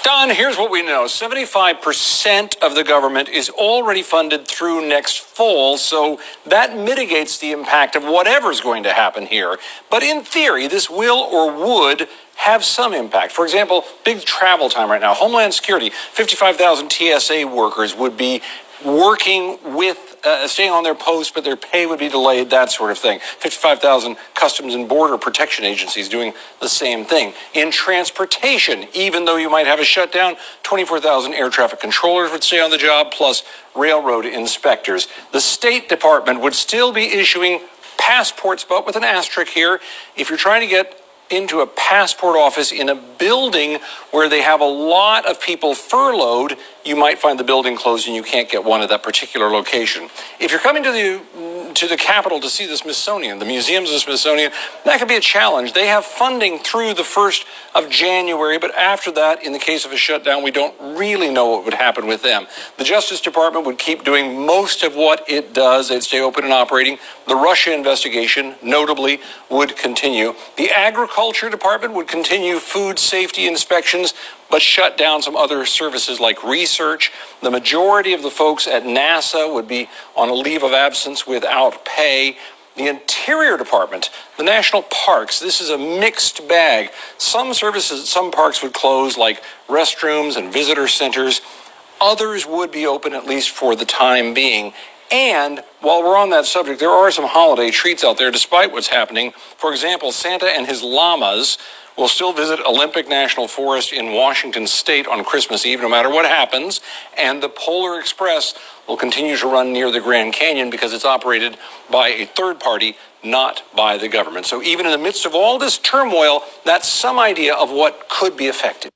Don, here's what we know. 75% of the government is already funded through next fall, so that mitigates the impact of whatever's going to happen here. But in theory, this will or would have some impact. For example, big travel time right now. Homeland Security, 55,000 TSA workers would be working with staying on their post, but their pay would be delayed, that sort of thing. 55,000 Customs and Border Protection agencies doing the same thing. In transportation, even though you might have a shutdown, 24,000 air traffic controllers would stay on the job, plus railroad inspectors. The State Department would still be issuing passports, but with an asterisk here. If you're trying to get into a passport office in a building where they have a lot of people furloughed, you might find the building closed and you can't get one at that particular location. If you're coming to the Capitol to see the Smithsonian, the museums of the Smithsonian, that could be a challenge. They have funding through the 1st of January, but after that, in the case of a shutdown, we don't really know what would happen with them. The Justice Department would keep doing most of what it does. They'd stay open and operating. The Russia investigation, notably, would continue. The Agriculture Department would continue food safety inspections, but shut down some other services like research. The majority of the folks at NASA would be on a leave of absence without pay. The Interior Department, the national parks, this is a mixed bag. Some services at some parks would close, like restrooms and visitor centers. Others would be open, at least for the time being. And while we're on that subject, there are some holiday treats out there despite what's happening. For example, Santa and his llamas will still visit Olympic National Forest in Washington State on Christmas Eve, no matter what happens. And the Polar Express will continue to run near the Grand Canyon because it's operated by a third party, not by the government. So even in the midst of all this turmoil, that's some idea of what could be affected.